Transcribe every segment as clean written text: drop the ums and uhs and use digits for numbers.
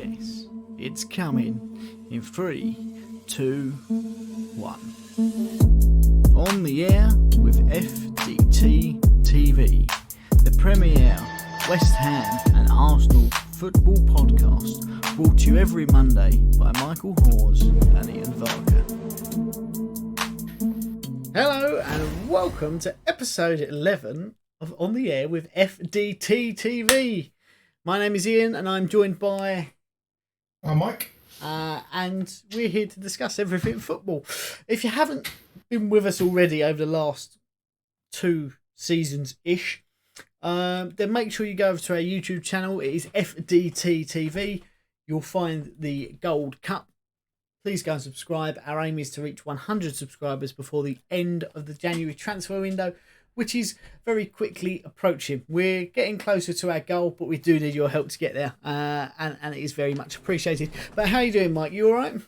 yes, it's coming in 3, 2, 1. On the air with FDT-TV, the premier West Ham and Arsenal football podcast, brought to you every Monday by Michael Hawes and Ian Varker. Hello and welcome to episode 11 of On the Air with FDT-TV. My name is Ian and I'm joined by... I'm Mike. And we're here to discuss everything football. If you haven't been with us already over the last 2 seasons-ish, then make sure you go over to our YouTube channel. It is FDT-TV. You'll find the Gold Cup. Please go and subscribe. Our aim is to reach 100 subscribers before the end of the January transfer window, which is very quickly approaching. We're getting closer to our goal, but we do need your help to get there, and it is very much appreciated. But how are you doing, Mike? You all right?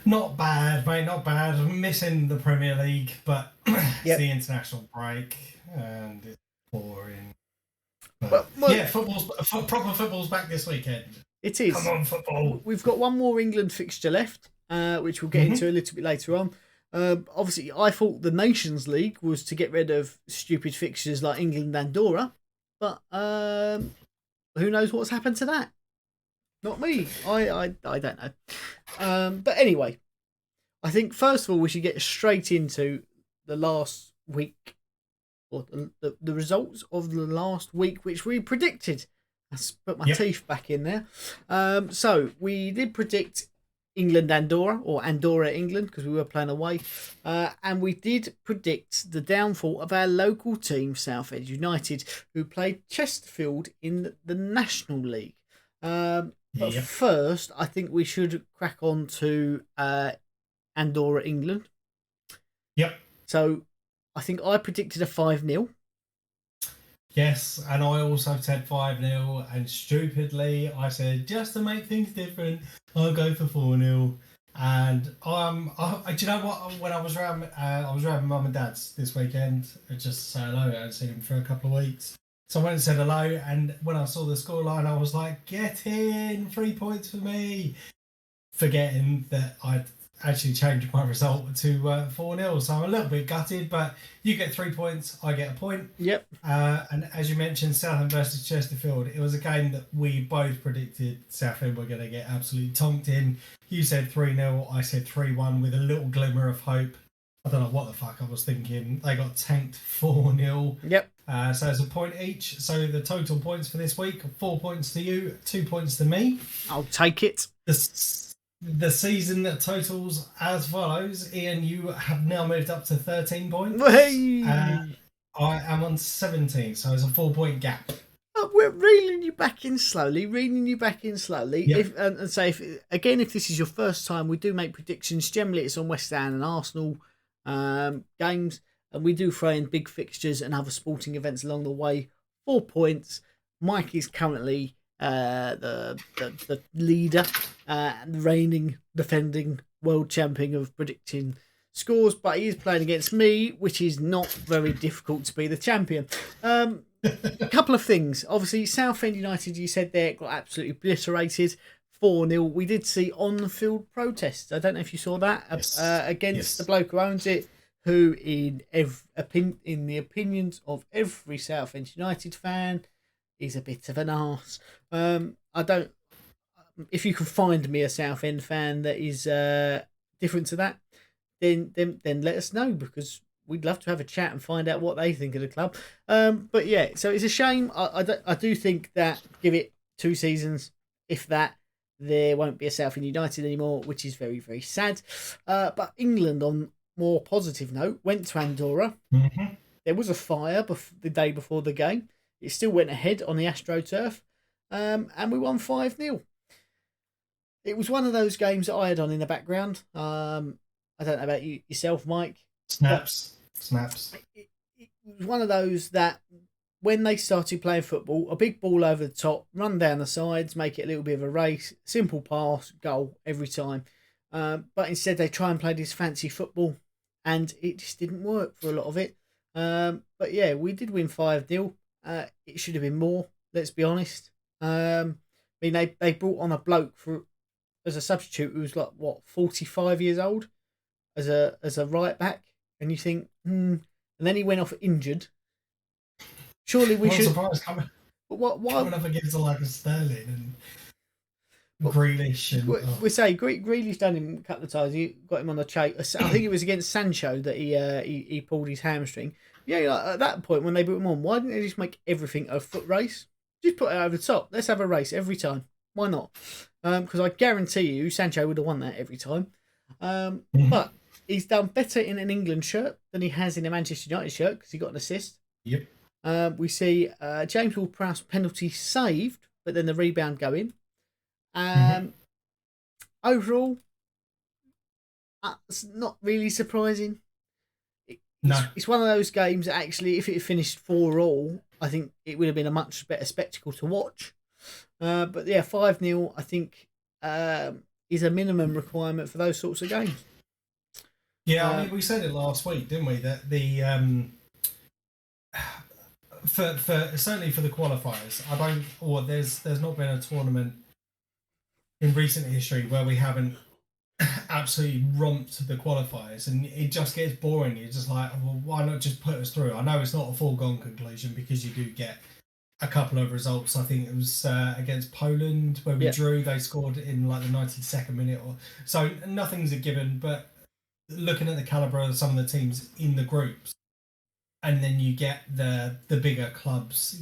Not bad, mate, not bad. I'm missing the Premier League, but it's the international break, and it's boring. But, yeah, proper football's back this weekend. It is. Come on, football. We've got one more England fixture left, which we'll get into a little bit later on. Obviously, I thought the Nations League was to get rid of stupid fixtures like England and Andorra, but who knows what's happened to that? Not me. I don't know. But anyway, I think first of all we should get straight into the last week, or the results of the last week, which we predicted. Let's put my teeth back in there. So we did predict England-Andorra, or Andorra-England, because we were playing away. And we did predict the downfall of our local team, Southend United, who played Chesterfield in the National League. But first, I think we should crack on to Andorra-England. Yep. So I think I predicted a 5-0. Yes, and I also said 5-0, and stupidly I said, just to make things different, I'll go for 4-0. And do you know what? When I was around Mum and Dad's this weekend, just to say hello. I hadn't seen him for a couple of weeks. So I went and said hello, and when I saw the scoreline, I was like, get in, 3 points for me. Forgetting that I'd actually changed my result to 4-0. So I'm a little bit gutted, but you get 3 points, I get a point. Yep. And as you mentioned, Southend versus Chesterfield, it was a game that we both predicted Southend were going to get absolutely tonked in. You said 3-0, I said 3-1 with a little glimmer of hope. I don't know what the fuck I was thinking. They got tanked 4-0. Yep. So it's a point each. So the total points for this week, 4 points to you, 2 points to me. I'll take it. The season totals as follows. Ian, you have now moved up to 13 points. Hey! I am on 17, so it's a 4-point gap. Oh, we're reeling you back in slowly. Yep. If this is your first time, we do make predictions. Generally, it's on West Ham and Arsenal games, and we do throw in big fixtures and other sporting events along the way. 4 points. Mike is currently the leader, and the reigning, defending world champion of predicting scores, but he is playing against me, which is not very difficult to be the champion. A couple of things. Obviously, Southend United, you said there, got absolutely obliterated. 4-0. We did see on-field protests. I don't know if you saw that against the bloke who owns it, who, in the opinions of every Southend United fan, is a bit of an arse. If you can find me a Southend fan that is different to that, then let us know, because we'd love to have a chat and find out what they think of the club. But yeah, so it's a shame. I do think that, give it 2 seasons, if that, there won't be a Southend United anymore, which is very, very sad. But England, on more positive note, went to Andorra. Mm-hmm. There was a fire the day before the game. It still went ahead on the AstroTurf, and we won 5-0. It was one of those games that I had on in the background. I don't know about yourself, Mike. Snaps. It was one of those that, when they started playing football, a big ball over the top, run down the sides, make it a little bit of a race, simple pass, goal every time. But instead they try and play this fancy football, and it just didn't work for a lot of it. But yeah, we did win 5-0. It should have been more, let's be honest. I mean, they brought on a bloke as a substitute who was like, what, 45 years old as a right back, and you think, and then he went off injured. Surely we should. Surprised coming up against like a Sterling and Grealish. And, we say Grealish done him a couple of times. He got him on the chase. I think it was against Sancho that he pulled his hamstring. Yeah, like, at that point when they put him on, why didn't they just make everything a foot race? Just put it over the top. Let's have a race every time. Why not? Because I guarantee you, Sancho would have won that every time. But he's done better in an England shirt than he has in a Manchester United shirt because he got an assist. Yep. We see James Ward-Prowse penalty saved, but then the rebound going. Overall, it's not really surprising. It's one of those games that actually, if it had finished 4-4, I think it would have been a much better spectacle to watch. But yeah, 5-0, I think, is a minimum requirement for those sorts of games. Yeah, I mean, we said it last week, didn't we? That the for certainly for the qualifiers, there's not been a tournament in recent history where we haven't absolutely romped the qualifiers, and it just gets boring. You're just like, well, why not just put us through? I know it's not a foregone conclusion because you do get a couple of results. I think it was against Poland where we drew. They scored in like the 92nd minute, or so. Nothing's a given. But looking at the calibre of some of the teams in the groups, and then you get the bigger clubs.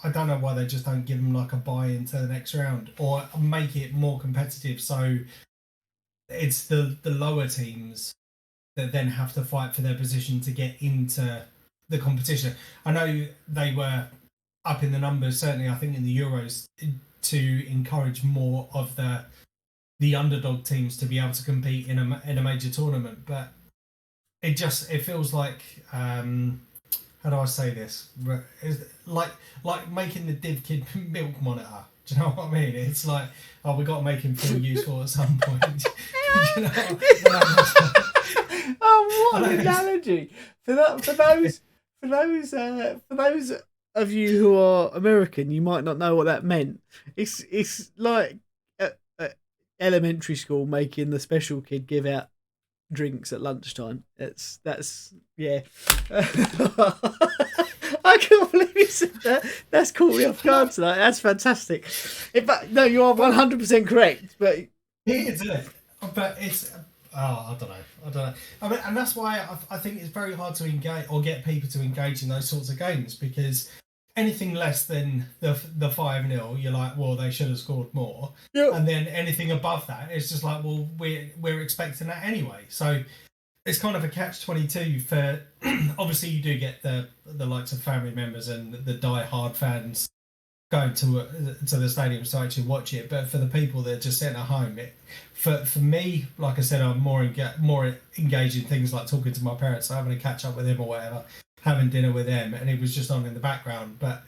I don't know why they just don't give them like a buy into the next round or make it more competitive. So it's the lower teams that then have to fight for their position to get into the competition. I know they were up in the numbers, certainly I think in the Euros, to encourage more of the underdog teams to be able to compete in a major tournament. But it feels like how do I say this? It's like making the div kid milk monitor. Do you know what I mean? It's like, oh, we got to make him feel useful at some point. Oh, what an analogy! For those of you who are American, you might not know what that meant. It's like elementary school making the special kid give out drinks at lunchtime. That's yeah. I can't believe you said that. That's caught me off guard tonight. That's fantastic. In fact, no, you are 100% correct. But it is, isn't it? But it's I don't know. I mean, and that's why I think it's very hard to engage or get people to engage in those sorts of games, because anything less than the 5-0, you're like, well, they should have scored more. Yep. And then anything above that, it's just like, well, we're expecting that anyway. So it's kind of a catch-22 for. Obviously, you do get the likes of family members and the die-hard fans going to the stadiums to actually watch it. But for the people that are just sitting at home, for me, like I said, I'm more engaged in things like talking to my parents, having a catch up with them or whatever, having dinner with them, and it was just on in the background. But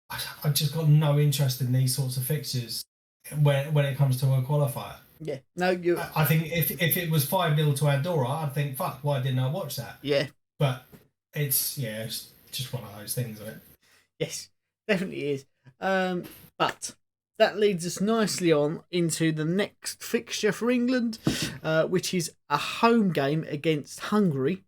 I just got no interest in these sorts of fixtures when it comes to a qualifier. Yeah, no, you. I think if it was 5-0 to Andorra, I'd think, fuck, why didn't I watch that? Yeah, but it's just one of those things, isn't it? Yes, definitely is. But that leads us nicely on into the next fixture for England, which is a home game against Hungary.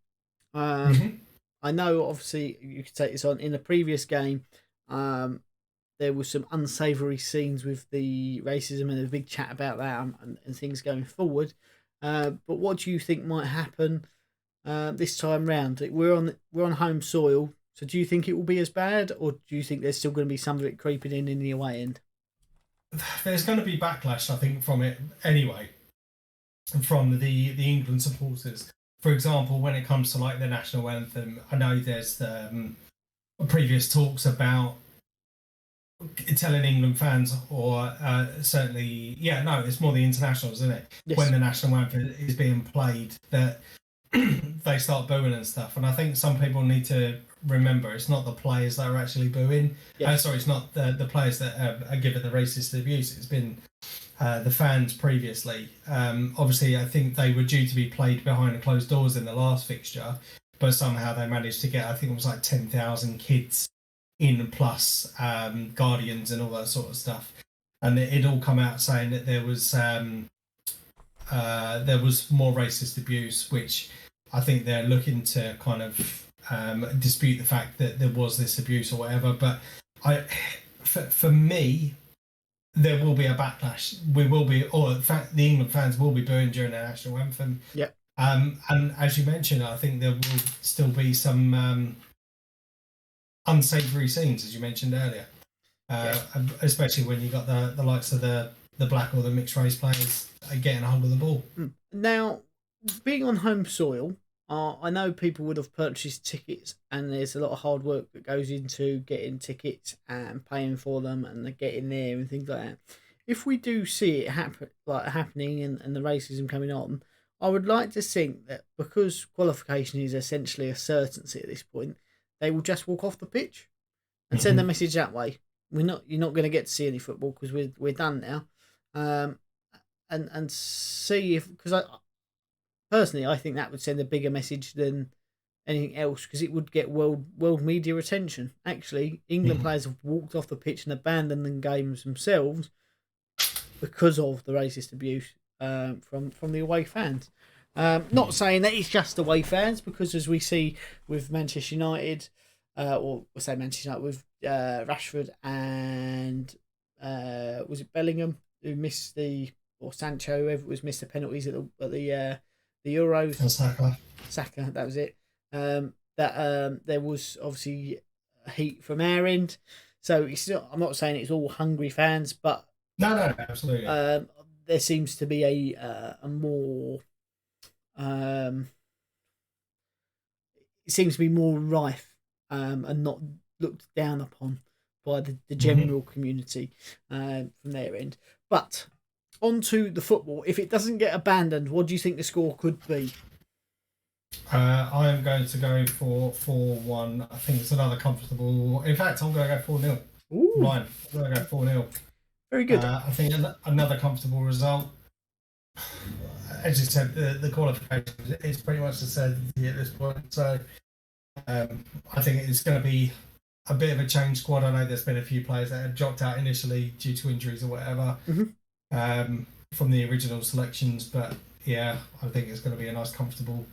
I know, obviously, you could take this on. In the previous game, there were some unsavoury scenes with the racism and a big chat about that and things going forward. But what do you think might happen this time round? We're on home soil, so do you think it will be as bad, or do you think there's still going to be some of it creeping in the away end? There's going to be backlash, I think, from it anyway, from the England supporters. For example, when it comes to like the national anthem, I know there's previous talks about telling England fans, or certainly, it's more the internationals, isn't it? Yes. When the national anthem is being played, that they start booing and stuff. And I think some people need to remember it's not the players that are actually booing. Yes. It's not the players that are given the racist abuse. It's been the fans previously. Obviously, I think they were due to be played behind closed doors in the last fixture, but somehow they managed to get, I think it was like 10,000 kids in, plus guardians and all that sort of stuff. and it all come out saying that there was more racist abuse, which I think they're looking to kind of dispute the fact that there was this abuse or whatever. But for me, there will be a backlash. We will be, or in fact, the England fans will be booing during the national anthem. Yeah. And as you mentioned, I think there will still be some unsavoury scenes, as you mentioned earlier. Especially when you got the likes of the black or the mixed race players getting a hold of the ball. Now, being on home soil, I know people would have purchased tickets, and there's a lot of hard work that goes into getting tickets and paying for them and getting there and things like that. If we do see it happening and the racism coming on, I would like to think that because qualification is essentially a certainty at this point, they will just walk off the pitch and send a message that way. You're not going to get to see any football because we're done now. And see if, because personally I think that would send a bigger message than anything else, because it would get world media attention. Actually, England players have walked off the pitch and abandoned the games themselves because of the racist abuse from the away fans. Not saying that it's just away fans, because as we see with Manchester United, or we'll say Manchester United with Rashford and was it Bellingham who missed or Sancho, whoever was, missed the penalties at the Euros. Saka, that was it. There was obviously heat from our end, so it's not, I'm not saying it's all hungry fans, but no, absolutely. There seems to be a more it seems to be more rife and not looked down upon by the general community from their end. But on to the football. If it doesn't get abandoned, what do you think the score could be? I am going to go for 4-1. I think it's another comfortable. In fact, I'm going to go 4-0. Mine. I'm going to go 4-0. Very good. I think another comfortable result. As you said, the qualification is pretty much the certainty at this point. So I think it's going to be a bit of a changed squad. I know there's been a few players that had dropped out initially due to injuries or whatever from the original selections, but yeah, I think it's going to be a nice comfortable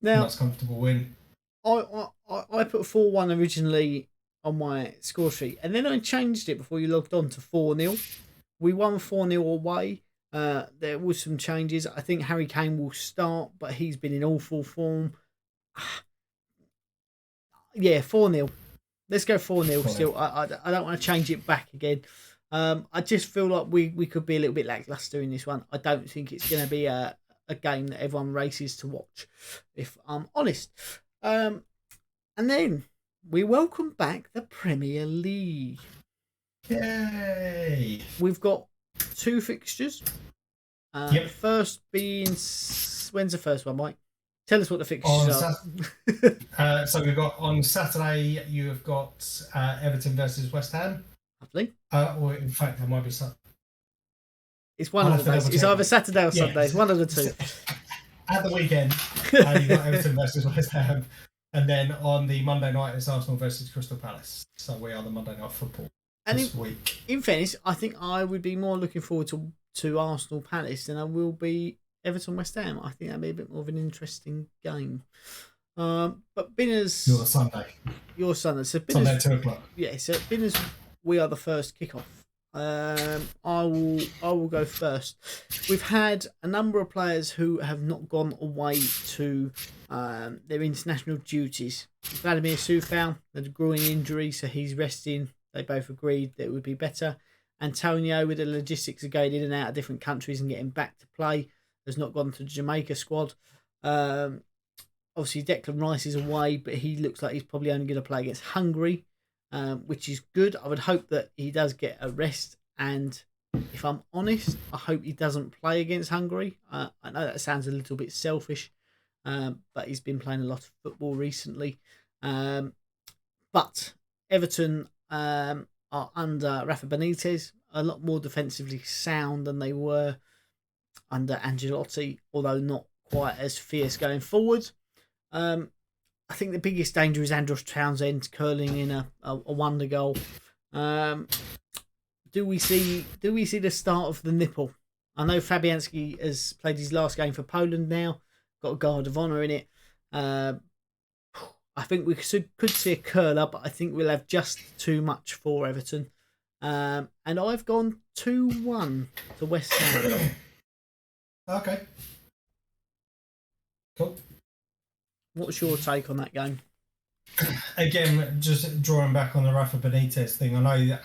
win. I put 4-1 originally on my score sheet, and then I changed it before you logged on to 4-0. We won 4-0 away. There was some changes. I think Harry Kane will start, but he's been in awful form. Yeah, 4-0. Let's go 4-0 still. I don't want to change it back again. I just feel like we could be a little bit lackluster in this one. I don't think it's going to be a game that everyone races to watch, if I'm honest. And then we welcome back the Premier League. Yay! We've got 2 fixtures. The first being, when's the first one, Mike? Tell us what the fixtures are. So we've got on Saturday, you have got Everton versus West Ham. Lovely. Or in fact, there might be some. It's one of the days. It's either Saturday or Sunday. It's one of the two. At the weekend, you've got Everton versus West Ham. And then on the Monday night, it's Arsenal versus Crystal Palace. So we are the Monday night football this week. In fairness, I think I would be more looking forward to Arsenal Palace than I will be Everton West Ham. I think that'd be a bit more of an interesting game. But Binners, your Sunday. So Binners, Sunday 2 o'clock. Yeah. So Binners, we are the first kickoff. I will go first. We've had a number of players who have not gone away to their international duties. Vladimir Soufal had a groin injury, so he's resting. They both agreed that it would be better. Antonio, with the logistics of going in and out of different countries and getting back to play, has not gone to the Jamaica squad. Obviously, Declan Rice is away, but he looks like he's probably only going to play against Hungary, which is good. I would hope that he does get a rest, and if I'm honest, I hope he doesn't play against Hungary. I know that sounds a little bit selfish, but he's been playing a lot of football recently. But Everton are under Rafa Benitez, a lot more defensively sound than they were under Ancelotti, although not quite as fierce going forward. I think the biggest danger is Andros Townsend curling in a wonder goal. do we see the start of the nipple? I know Fabianski has played his last game for Poland now, got a guard of honour in it. I think we could see a curler, but I think we'll have just too much for Everton. And I've gone 2-1 to West Ham. Okay. Cool. What's your take on that game? Again, just drawing back on the Rafa Benitez thing, I know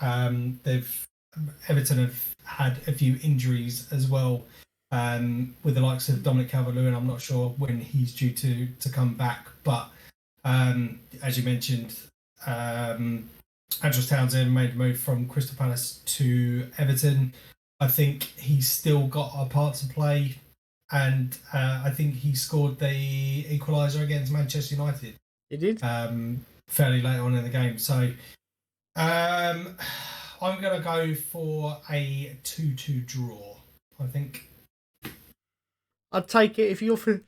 Everton have had a few injuries as well, with the likes of Dominic Calvert-Lewin. I'm not sure when he's due to come back, but as you mentioned, Andros Townsend made a move from Crystal Palace to Everton. I think he's still got a part to play, and I think he scored the equaliser against Manchester United. He did. Fairly late on in the game. So I'm going to go for a 2-2 draw, I think. I'd take it. If you offer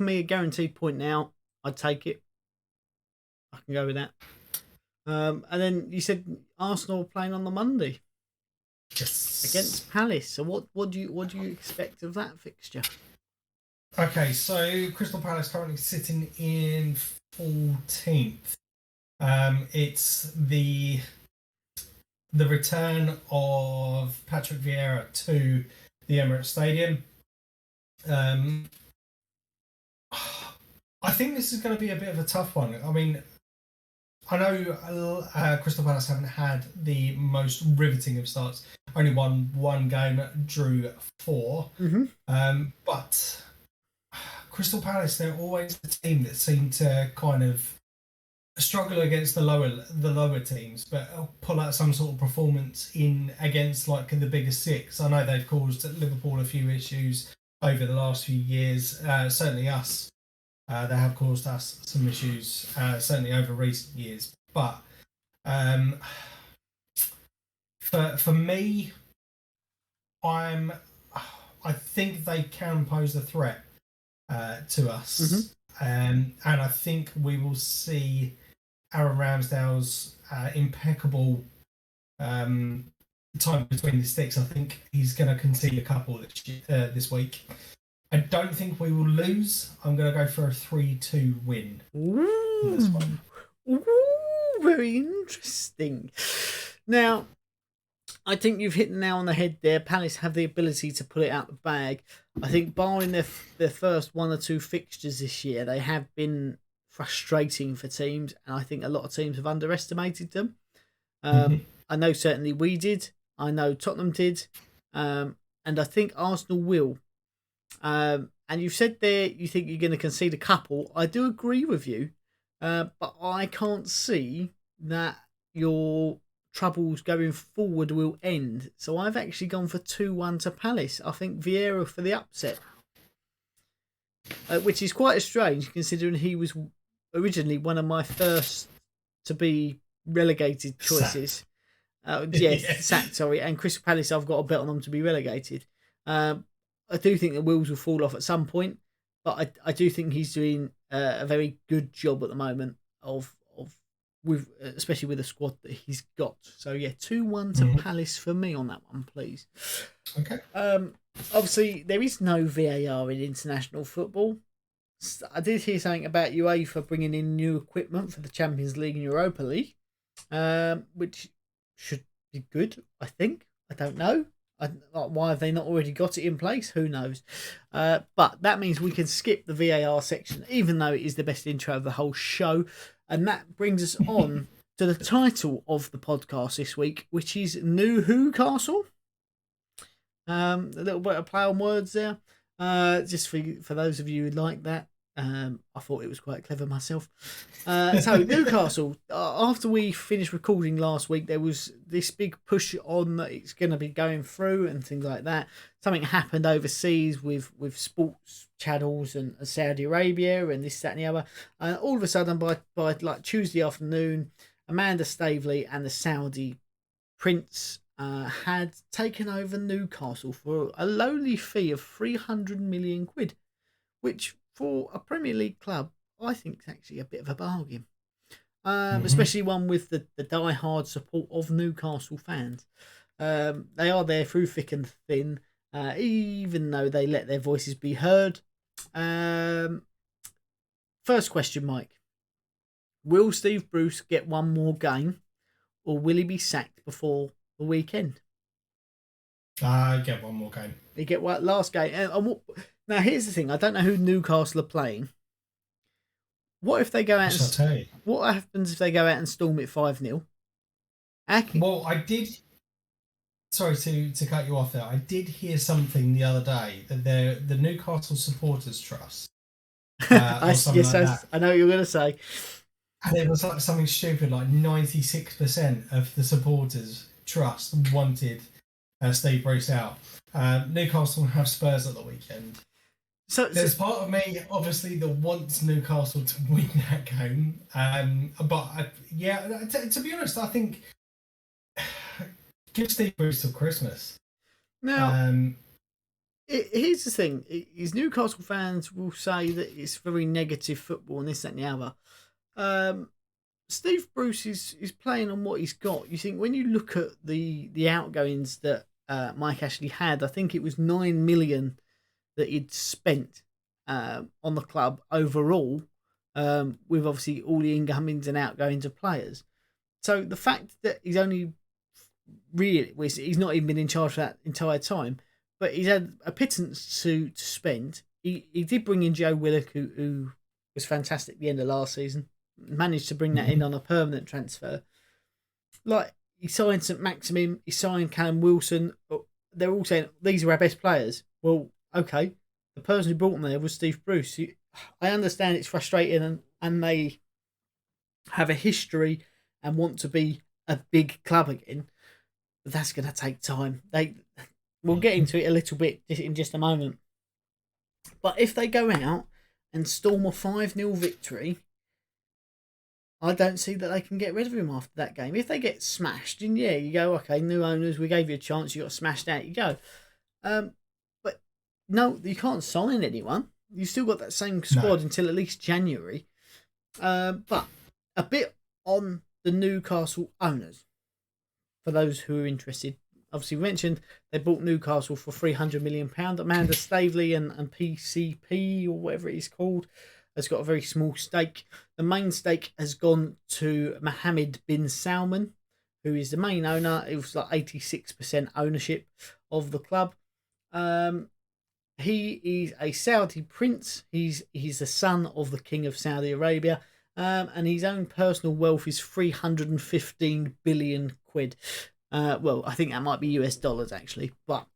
me a guaranteed point now, I'd take it. I can go with that. And then you said Arsenal playing on the Monday. Yes. Against Palace. So what do you expect of that fixture? Okay, so Crystal Palace currently sitting in 14th. It's the return of Patrick Vieira to the Emirates Stadium. I think this is going to be a bit of a tough one. I mean, I know Crystal Palace haven't had the most riveting of starts. Only won one game, drew 4. Mm-hmm. But Crystal Palace, they're always the team that seem to kind of struggle against the lower teams, but pull out some sort of performance in against like the bigger six. I know they've caused Liverpool a few issues over the last few years. Certainly us. They have caused us some issues, certainly over recent years. But for me, I think they can pose a threat to us. Mm-hmm. And I think we will see Aaron Ramsdale's impeccable time between the sticks. I think he's going to concede a couple this week. I don't think we will lose. I'm going to go for a 3-2 win. Ooh, very interesting. Now, I think you've hit the nail on the head there. Palace have the ability to pull it out the bag. I think barring their first 1 or 2 fixtures this year, they have been frustrating for teams, and I think a lot of teams have underestimated them. I know certainly we did. I know Tottenham did. And I think Arsenal will. And you've said there you think you're going to concede a couple. I do agree with you, but I can't see that your troubles going forward will end. So I've actually gone for 2-1 to Palace. I think Vieira for the upset, which is quite strange considering he was originally one of my first to be relegated choices. Sacked, sorry. And Crystal Palace, I've got a bet on them to be relegated. I do think the wheels will fall off at some point, but I do think he's doing a very good job at the moment especially with the squad that he's got. So yeah, 2-1 to Palace for me on that one, please. Okay. Obviously there is no VAR in international football. I did hear something about UEFA bringing in new equipment for the Champions League and Europa League, which should be good. I think. I don't know. Why have they not already got it in place? Who knows? But that means we can skip the VAR section, even though it is the best intro of the whole show. And that brings us on to the title of the podcast this week, which is New Who Castle. A little bit of play on words there. Just for those of you who like that. I thought it was quite clever myself. So Newcastle, after we finished recording last week, there was this big push on that it's going to be going through and things like that. Something happened overseas with sports channels and Saudi Arabia and this, that and the other. And all of a sudden by like Tuesday afternoon, Amanda Staveley and the Saudi prince had taken over Newcastle for a lowly fee of 300 million quid, which for a Premier League club, I think it's actually a bit of a bargain. especially one with the die-hard support of Newcastle fans. They are there through thick and thin, even though they let their voices be heard. First question, Mike. Will Steve Bruce get one more game, or will he be sacked before the weekend? Get one more game. He get what last game? Now here's the thing. I don't know who Newcastle are playing. What if they go out? What happens if they go out and storm it 5-0? Well, I did. Sorry to cut you off there. I did hear something the other day that the Newcastle Supporters Trust. I know what you're going to say. And it was like something stupid, like 96% of the supporters trust wanted Steve Bruce out. Newcastle have Spurs at the weekend. So there's part of me, obviously, that wants Newcastle to win that game. To be honest, I think give Steve Bruce till Christmas. Now, here's the thing: is Newcastle fans will say that it's very negative football and this, that, and the other. Steve Bruce is playing on what he's got. You think when you look at the outgoings that Mike Ashley had, I think it was 9 million that he'd spent on the club overall, with obviously all the incomings and outgoings of players. So the fact that he's only he's not even been in charge for that entire time, but he's had a pittance to spend. He did bring in Joe Willock, who was fantastic at the end of last season. Managed to bring that in on a permanent transfer. Like, he signed St. Maximin, he signed Callum Wilson. They're all saying these are our best players. Well, okay, the person who brought them there was Steve Bruce. I understand it's frustrating and they have a history and want to be a big club again, but that's going to take time. We'll get into it a little bit in just a moment. But if they go out and storm a 5-0 victory, I don't see that they can get rid of him after that game. If they get smashed, then yeah, you go, okay, new owners, we gave you a chance, you got smashed out, you go. But no, you can't sign anyone. You've still got that same squad until at least January. But a bit on the Newcastle owners, for those who are interested. Obviously, we mentioned they bought Newcastle for £300 million. Amanda Staveley and PCP, or whatever it is called, has got a very small stake. The main stake has gone to Mohammed bin Salman, who is the main owner. It was like 86% ownership of the club. He is a Saudi prince. He's the son of the King of Saudi Arabia. And his own personal wealth is 315 billion quid. Well, I think that might be US dollars actually, but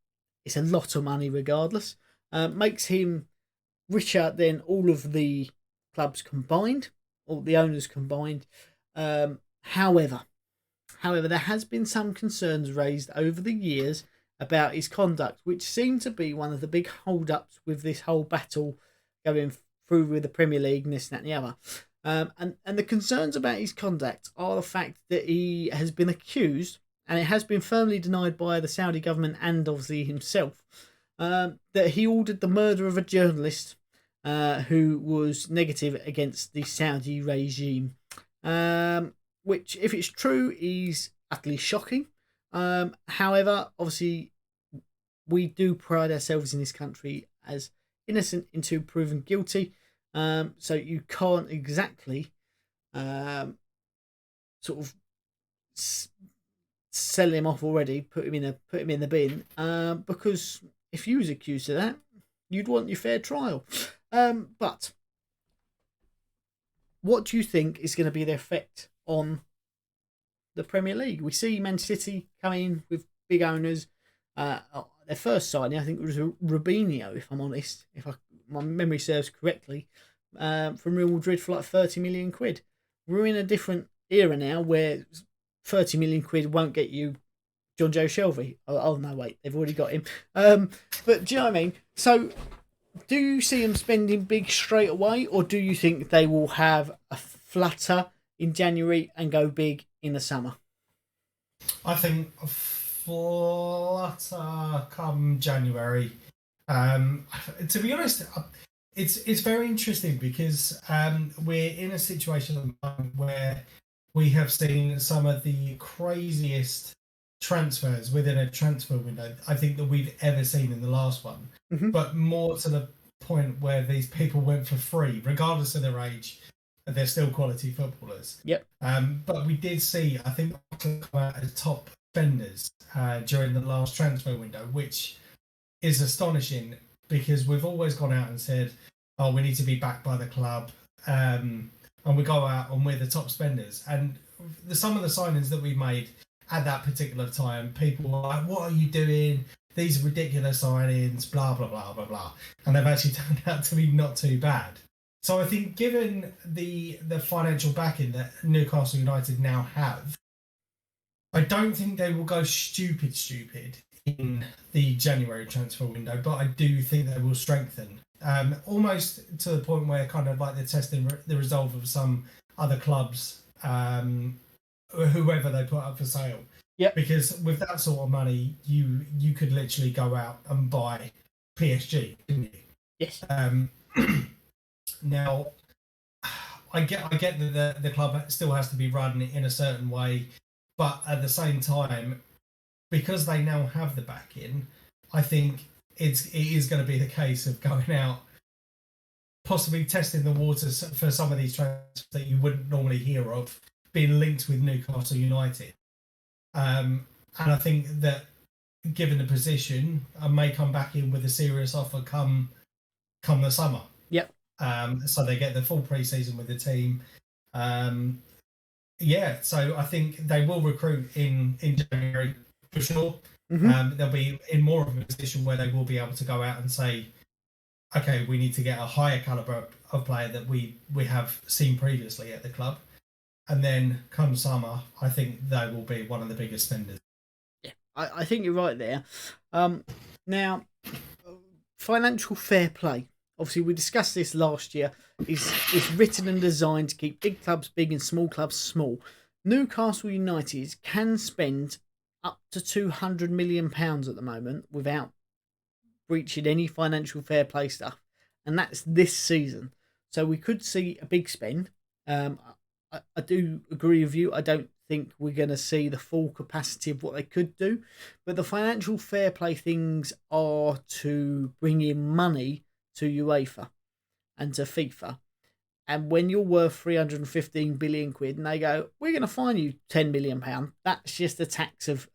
it's a lot of money regardless. Makes him richer than all of the clubs combined, all the owners combined. However, there has been some concerns raised over the years about his conduct, which seemed to be one of the big hold-ups with this whole battle going through with the Premier League and this, that, and the other. And the concerns about his conduct are the fact that he has been accused, and it has been firmly denied by the Saudi government and obviously himself, that he ordered the murder of a journalist who was negative against the Saudi regime. Which, if it's true, is utterly shocking. However, obviously, we do pride ourselves in this country as innocent until proven guilty. So you can't exactly sort of sell him off already, put him in the bin, because if you was accused of that, you'd want your fair trial. But what do you think is going to be the effect on the Premier League? We see Man City coming in with big owners. Their first signing, I think, was Robinho, if I'm honest, my memory serves correctly, from Real Madrid for like 30 million quid. We're in a different era now where 30 million quid won't get you John Joe Shelby. Oh no, wait, they've already got him. But do you know what I mean? So, do you see them spending big straight away, or do you think they will have a flutter in January and go big in the summer? I think a flutter come January. To be honest, It's very interesting because we're in a situation at the moment where we have seen some of the craziest transfers within a transfer window I think that we've ever seen in the last one. Mm-hmm. But more to the point where these people went for free, regardless of their age, they're still quality footballers. Yep. But we did see, I think, come out as top spenders during the last transfer window, which is astonishing because we've always gone out and said, "Oh, we need to be backed by the club," and we go out and we're the top spenders. And some of the signings that we made at that particular time, people were like, "What are you doing? These are ridiculous signings, blah blah blah blah blah," and they've actually turned out to be not too bad. So I think, given the financial backing that Newcastle United now have, I don't think they will go stupid in the January transfer window, but I do think they will strengthen. Almost to the point where kind of like they're testing the resolve of some other clubs, whoever they put up for sale. Yeah. Because with that sort of money, you could literally go out and buy PSG, couldn't you? Yes. Now, I get that the club still has to be run in a certain way, but at the same time, because they now have the backing, I think it is going to be the case of going out, possibly testing the waters for some of these transfers that you wouldn't normally hear of being linked with Newcastle United. And I think that, given the position, I may come back in with a serious offer come the summer. Yep. So they get the full pre-season with the team. So I think they will recruit in January for sure. Mm-hmm. They'll be in more of a position where they will be able to go out and say, okay, we need to get a higher calibre of player that we have seen previously at the club. And then come summer, I think they will be one of the biggest spenders. Yeah, I think you're right there. Now, financial fair play. Obviously, we discussed this last year. It's written and designed to keep big clubs big and small clubs small. Newcastle United can spend up to £200 million at the moment without breaching any financial fair play stuff, and that's this season. So we could see a big spend. I do agree with you. I don't think we're going to see the full capacity of what they could do, but the financial fair play things are to bring in money to UEFA and to FIFA. And when you're worth 315 billion quid and they go, we're going to fine you £10 million, that's just the tax of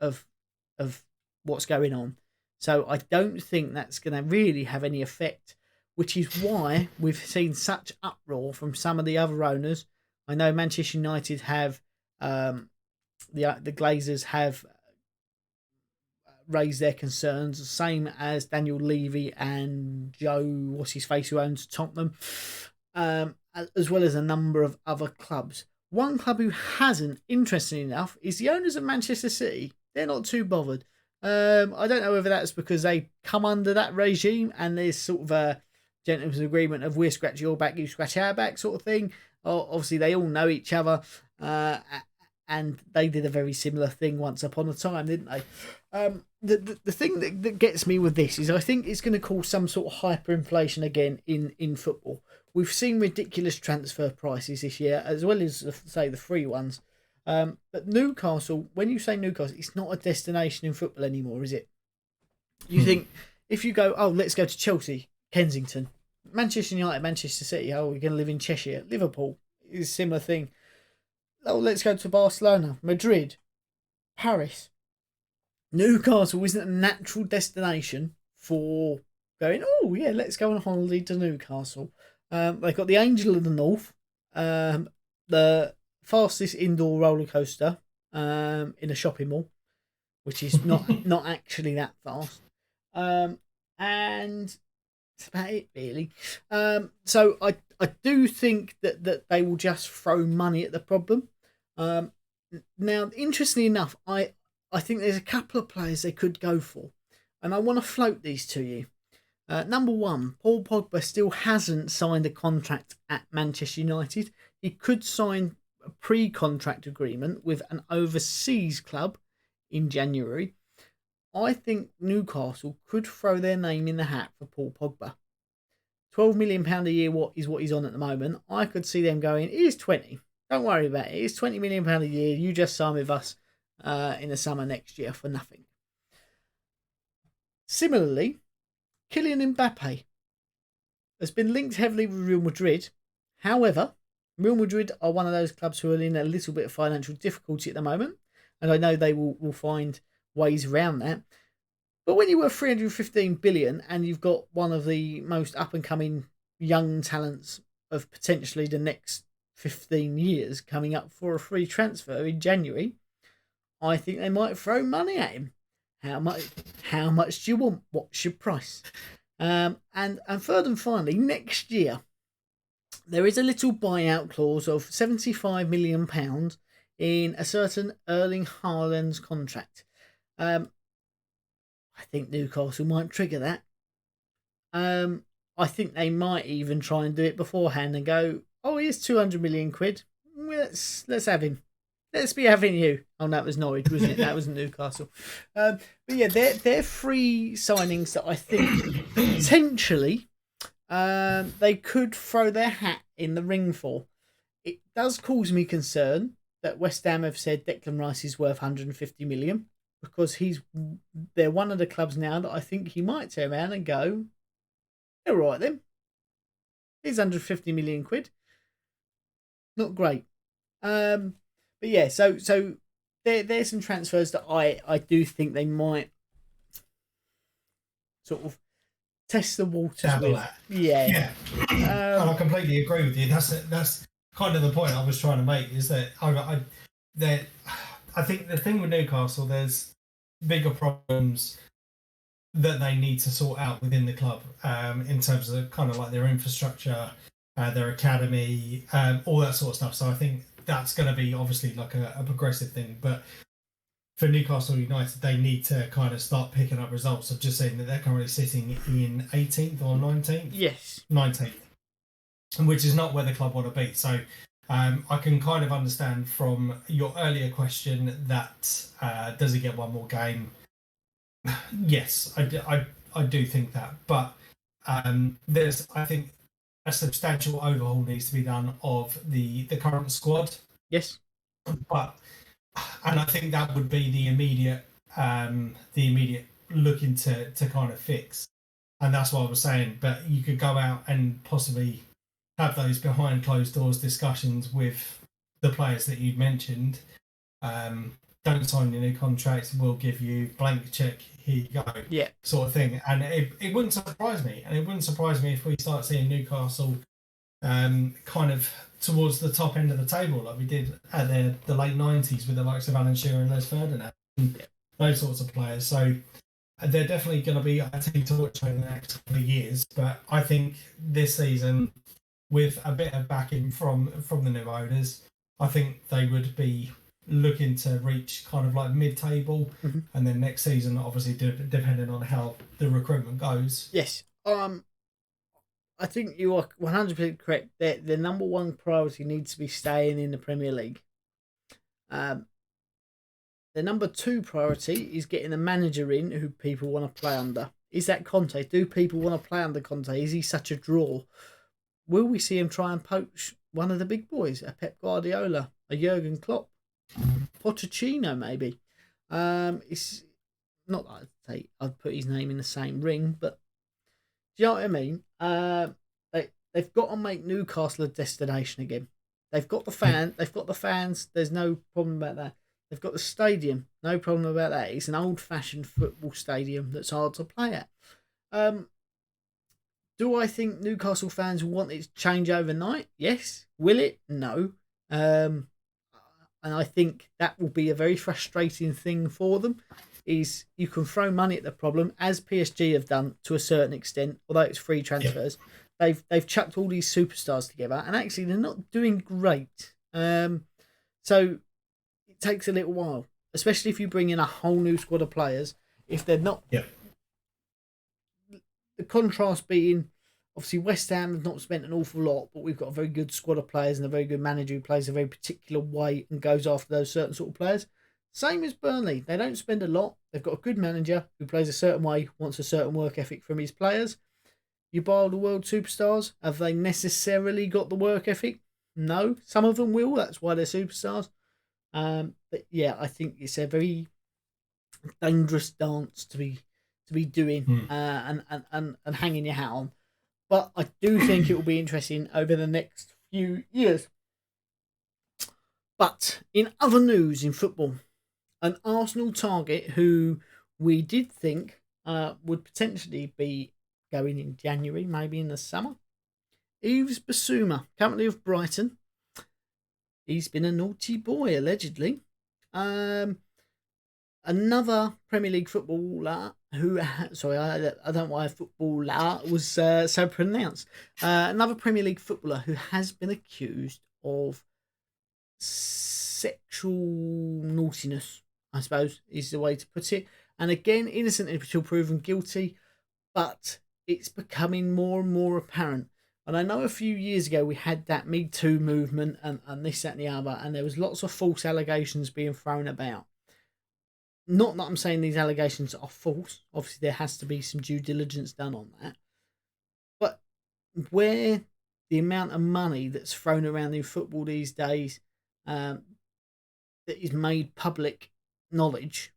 what's going on. So I don't think that's going to really have any effect, which is why we've seen such uproar from some of the other owners. I know Manchester United have, the Glazers have raised their concerns, same as Daniel Levy and Joe, what's his face, who owns Tottenham, as well as a number of other clubs. One club who hasn't, interestingly enough, is the owners of Manchester City. They're not too bothered. I don't know whether that's because they come under that regime and there's sort of a gentleman's agreement of we'll scratch your back, you scratch our back sort of thing. Obviously, they all know each other, and they did a very similar thing once upon a time, didn't they? The thing that gets me with this is I think it's going to cause some sort of hyperinflation again in football. We've seen ridiculous transfer prices this year, as well as, say, the free ones. But Newcastle, when you say Newcastle, it's not a destination in football anymore, is it? You think, if you go, oh, let's go to Chelsea, Kensington, Manchester United, Manchester City, oh, we're going to live in Cheshire, Liverpool, is a similar thing. Oh, let's go to Barcelona, Madrid, Paris. Newcastle isn't a natural destination for going, oh, yeah, let's go on holiday to Newcastle. They've got the Angel of the North, the fastest indoor roller coaster in a shopping mall, which is not actually that fast. And that's about it, really. So I do think that they will just throw money at the problem. Now, interestingly enough, I think there's a couple of players they could go for, and I want to float these to you. Number one, Paul Pogba still hasn't signed a contract at Manchester United. He could sign a pre-contract agreement with an overseas club in January. I think Newcastle could throw their name in the hat for Paul Pogba. £12 million a year what he's on at the moment. I could see them going, here's 20. Don't worry about it. It's £20 million a year. You just sign with us in the summer next year for nothing. Similarly, Kylian Mbappe has been linked heavily with Real Madrid. However, Real Madrid are one of those clubs who are in a little bit of financial difficulty at the moment, and I know they will find ways around that. But when you were 315 billion and you've got one of the most up and coming young talents of potentially the next 15 years coming up for a free transfer in January, I think they might throw money at him. How much do you want? What's your price? And third and finally, next year there is a little buyout clause of £75 million in a certain Erling Haaland's contract. I think Newcastle might trigger that. I think they might even try and do it beforehand and go, oh, here's 200 million quid. Let's have him. Let's be having you. Oh, that was Norwich, wasn't it? That was Newcastle. But yeah, they're three signings that I think potentially they could throw their hat in the ring for. It does cause me concern that West Ham have said Declan Rice is worth 150 million. Because they're one of the clubs now that I think he might turn around and go, all right then, here's 150 million quid. Not great. But yeah, so there's some transfers that I do think they might sort of test the waters with. Yeah. And I completely agree with you. That's kind of the point I was trying to make, is that I think the thing with Newcastle, there's bigger problems that they need to sort out within the club in terms of kind of like their infrastructure, their academy, all that sort of stuff. So I think that's going to be obviously like a progressive thing. But for Newcastle United, they need to kind of start picking up results. I've just seen that they're currently sitting in 18th or 19th. Yes. 19th, which is not where the club want to be. So I can kind of understand from your earlier question that does he get one more game? Yes, I do think that. But there's, I think, a substantial overhaul needs to be done of the current squad. Yes. And I think that would be the immediate looking to kind of fix. And that's what I was saying. But you could go out and possibly have those behind closed doors discussions with the players that you'd mentioned. Don't sign your new contracts, we'll give you blank check, here you go. Yeah. Sort of thing. And it wouldn't surprise me. And it wouldn't surprise me if we start seeing Newcastle kind of towards the top end of the table like we did at the late 90s with the likes of Alan Shearer and Les Ferdinand. Those sorts of players. So they're definitely going to be a team to watch over the next couple of years. But I think this season, with a bit of backing from the new owners, I think they would be looking to reach kind of like mid-table, and then next season, obviously, depending on how the recruitment goes. Yes. I think you are 100% correct. The number one priority needs to be staying in the Premier League. The number two priority is getting a manager in who people want to play under. Is that Conte? Do people want to play under Conte? Is he such a draw? Will we see him try and poach one of the big boys? A Pep Guardiola, a Jurgen Klopp, Pochettino maybe? It's not that I'd put his name in the same ring, but do you know what I mean? They've got to make Newcastle a destination again. They've got the fans. There's no problem about that. They've got the stadium. No problem about that. It's an old-fashioned football stadium that's hard to play at. Do I think Newcastle fans want it to change overnight? Yes. Will it? No. And I think that will be a very frustrating thing for them. Is you can throw money at the problem, as PSG have done to a certain extent, although it's free transfers. Yeah. They've chucked all these superstars together, and actually they're not doing great. So it takes a little while, especially if you bring in a whole new squad of players. If they're not, the contrast being, obviously West Ham have not spent an awful lot, but we've got a very good squad of players and a very good manager who plays a very particular way and goes after those certain sort of players. Same as Burnley. They don't spend a lot. They've got a good manager who plays a certain way, wants a certain work ethic from his players. you buy all the world superstars. Have they necessarily got the work ethic? No. Some of them will. That's why they're superstars. But yeah, I think it's a very dangerous dance to be doing and hanging your hat on. But I do think it will be interesting over the next few years. But in other news in football, an Arsenal target who we did think would potentially be going in January, maybe in the summer. Yves Bissouma, currently of Brighton. He's been a naughty boy, allegedly. Another Premier League footballer who... Sorry, I don't know why footballer was so pronounced. Another Premier League footballer who has been accused of sexual naughtiness, I suppose, is the way to put it. And again, innocent until proven guilty, but it's becoming more and more apparent. And I know a few years ago we had that Me Too movement and this, that and the other, and there was lots of false allegations being thrown about. Not that I'm saying these allegations are false. Obviously, there has to be some due diligence done on that. But where the amount of money that's thrown around in football these days that is made public knowledge,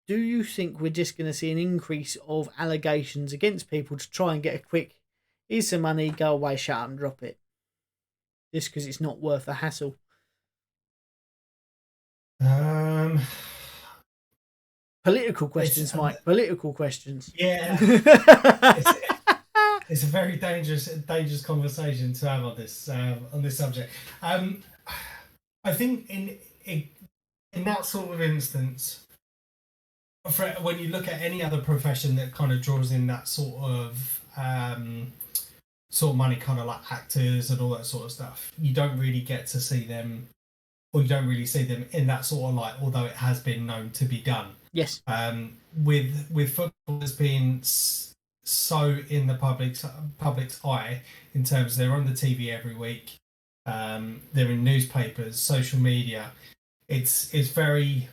do you think we're just going to see an increase of allegations against people to try and get a quick, here's some money, go away, shut up and drop it? Just because it's not worth the hassle. Political questions, Mike. Political questions. Yeah. It's a very dangerous conversation to have on this subject. I think in that sort of instance, when you look at any other profession that kind of draws in that sort of money, kind of like actors and all that sort of stuff, you don't really get to see them, or you don't really see them in that sort of light, although it has been known to be done. Yes. With footballers being so in the public's eye, in terms they're on the TV every week, they're in newspapers, social media. It's very,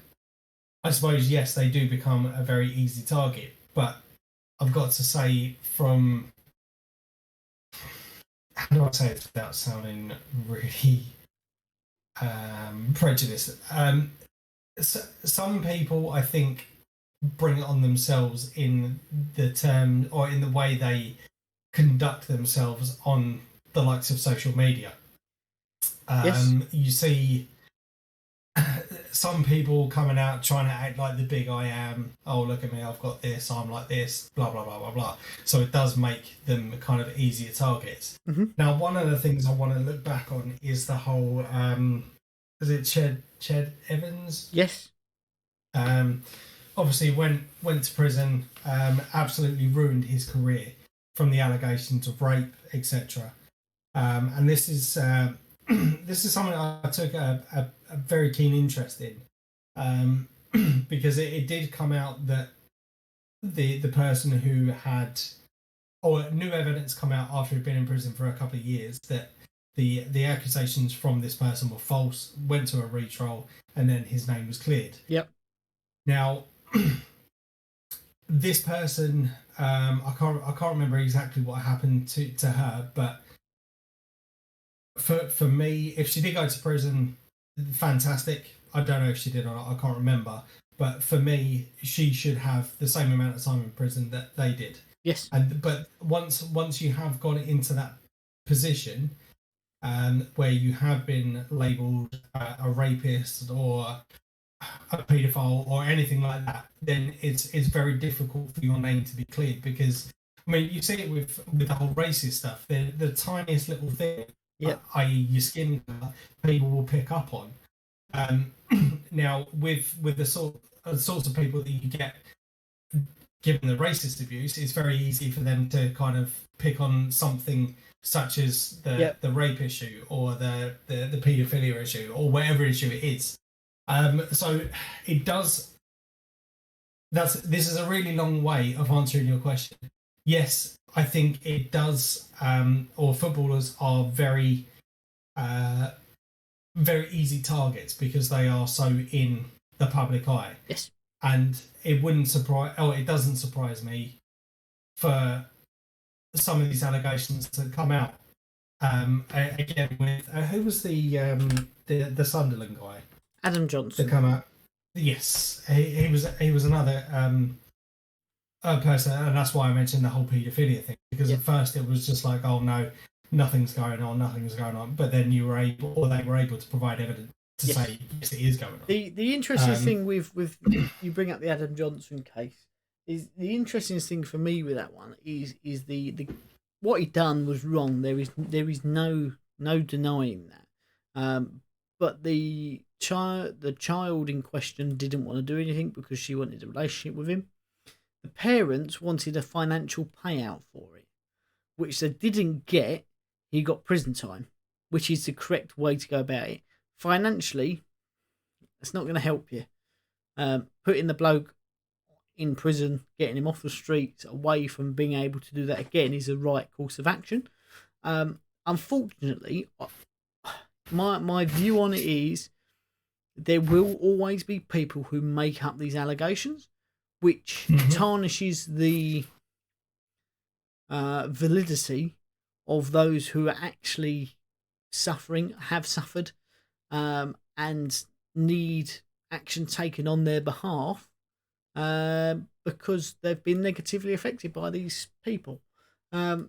I suppose, yes, they do become a very easy target. But I've got to say, from, how do I say it without sounding really prejudiced? Some people, I think, bring it on themselves in the term or in the way they conduct themselves on the likes of social media. Yes. You see some people coming out trying to act like the big I am. Oh, look at me, I've got this, I'm like this, blah, blah, blah, blah, blah. So it does make them kind of easier targets. Mm-hmm. Now, one of the things I want to look back on is the whole... is it Ched Evans? Yes. Obviously went to prison, absolutely ruined his career from the allegations of rape, etc. And this is something I took a very keen interest in, because it did come out that the person who had, or new evidence come out after he'd been in prison for a couple of years, that the accusations from this person were false, went to a retrial, and then his name was cleared. Yep. Now, this person, I can't remember exactly what happened to her, but for me, if she did go to prison, fantastic. I don't know if she did or not, I can't remember. But for me, she should have the same amount of time in prison that they did. Yes. But once you have got into that position, where you have been labelled a rapist or a paedophile or anything like that, then it's very difficult for your name to be cleared, because I mean, you see it with the whole racist stuff. The tiniest little thing, i.e. your skin colour, people will pick up on. Now with the sorts of people that you get given the racist abuse, it's very easy for them to kind of pick on something such as the rape issue or the paedophilia issue or whatever issue it is. So it does. This is a really long way of answering your question. Yes, I think it does. Or footballers are very, very easy targets because they are so in the public eye. Yes, and it doesn't surprise me for some of these allegations to come out. Again, with who was the Sunderland guy? Adam Johnson. To come out. Yes, he was another person, and that's why I mentioned the whole paedophilia thing, because at first it was just like, oh no, nothing's going on, but then they were able to provide evidence to say yes, it is going on. The interesting thing with you bring up the Adam Johnson case is the interesting thing for me with that one is the what he done was wrong. There is no denying that. But the child in question didn't want to do anything because she wanted a relationship with him. The parents wanted a financial payout for it, which they didn't get. He got prison time, which is the correct way to go about it. Financially, it's not going to help you. Putting the bloke in prison, getting him off the streets, away from being able to do that again, is the right course of action. Unfortunately, my view on it is there will always be people who make up these allegations, which tarnishes the validity of those who are actually suffering, have suffered, and need action taken on their behalf because they've been negatively affected by these people. I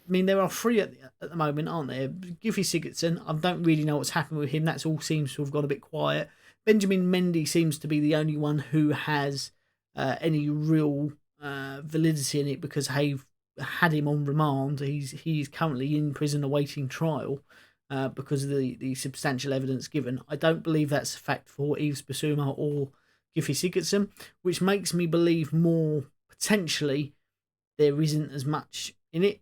mean, there are three at the moment, aren't there? Giffy Sigurdsson, I don't really know what's happened with him. That all seems to have gone a bit quiet. Benjamin Mendy seems to be the only one who has any real validity in it because they've had him on remand. He's currently in prison awaiting trial because of the substantial evidence given. I don't believe that's a fact for Yves Bissouma or Giffy Sigurdsson, which makes me believe more potentially there isn't as much in it.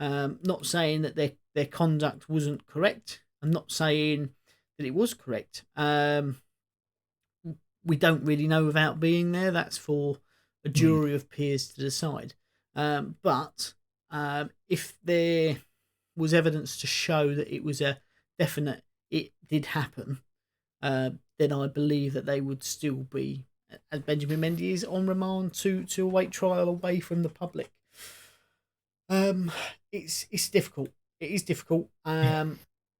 Not saying that their conduct wasn't correct. I'm not saying that it was correct. We don't really know without being there. That's for a jury of peers to decide. But if there was evidence to show that it was a definite, it did happen, then I believe that they would still be, as Benjamin Mendy is, on remand to await trial away from the public. It's difficult. It is difficult.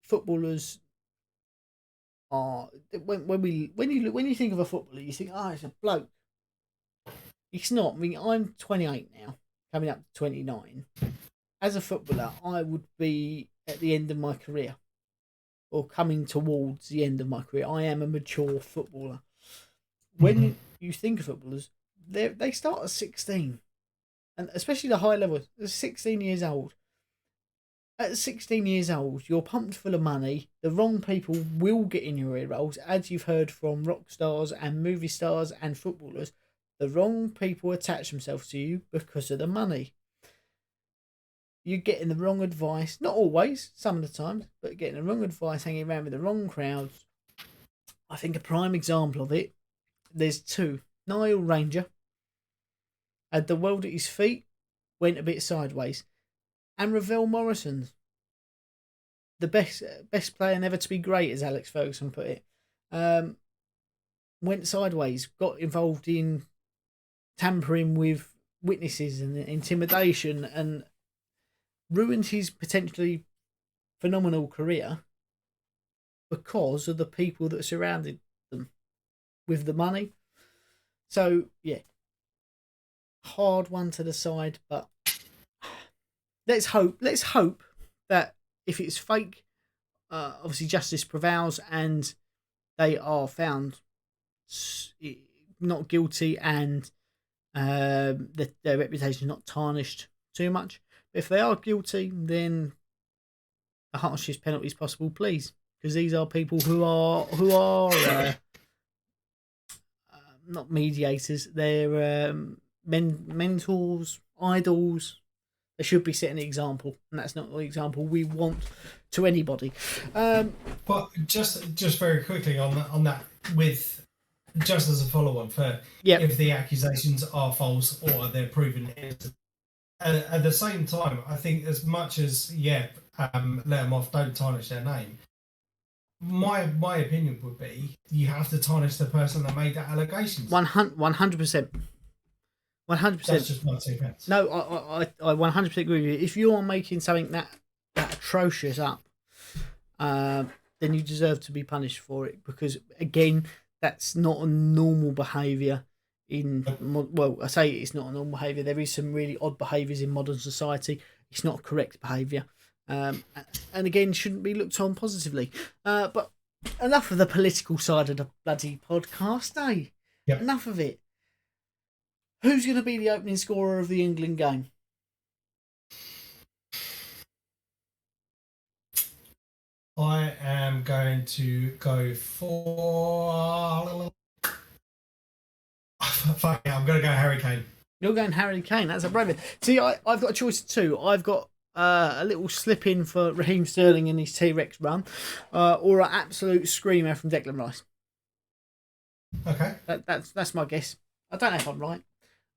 Footballers are when you think of a footballer, you think, oh, it's a bloke. It's not. I mean, I'm 28 now, coming up to 29. As a footballer, I would be at the end of my career, or coming towards the end of my career. I am a mature footballer. When you think of footballers, they start at 16, and especially the high level, they're 16 years old. At 16 years old, you're pumped full of money. The wrong people will get in your ear rolls, as you've heard from rock stars and movie stars and footballers. The wrong people attach themselves to you because of the money. You're getting the wrong advice, not always, some of the times, but getting the wrong advice, hanging around with the wrong crowds. I think a prime example of it, there's two. Niall Ranger had the world at his feet, went a bit sideways. And Ravel Morrison, the best player never to be great, as Alex Ferguson put it, went sideways, got involved in tampering with witnesses and intimidation, and ruined his potentially phenomenal career because of the people that surrounded them with the money. So, yeah, hard one to decide, but let's hope that if it's fake, obviously justice prevails and they are found not guilty and their reputation is not tarnished too much. But if they are guilty, then the harshest penalties possible, please, because these are people who are not mediators. They're mentors, idols. They should be setting an example, and that's not the example we want to anybody. But just very quickly on that, with just as a follow-on for if the accusations are false or they're proven innocent. At the same time, I think as much as let them off, don't tarnish their name. My opinion would be you have to tarnish the person that made that allegation. 100%. 100%. That's just my 2 pence. No, I 100% agree with you. If you are making something that atrocious up, then you deserve to be punished for it, because again, that's not a normal behaviour well, I say it's not a normal behaviour. There is some really odd behaviours in modern society. It's not correct behaviour, and again, shouldn't be looked on positively. But enough of the political side of the bloody podcast, eh? Yep. Enough of it. Who's going to be the opening scorer of the England game? I am going to go for... Fuck it, I'm going to go Harry Kane. You're going Harry Kane. That's a brave one. See, I've got a choice of two. I've got a little slip in for Raheem Sterling in his T-Rex run, or an absolute screamer from Declan Rice. Okay. That's my guess. I don't know if I'm right.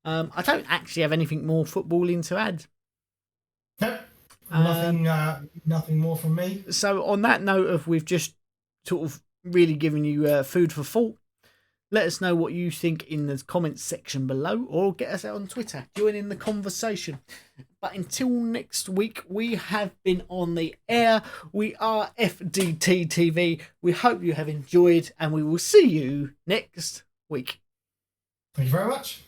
I don't actually have anything more footballing to add. Yep. Nothing more from me. So on that note of we've just sort of really given you food for thought, let us know what you think in the comments section below, or get us out on Twitter. Join in the conversation. But until next week, we have been on the air. We are FDT-TV. We hope you have enjoyed, and we will see you next week. Thank you very much.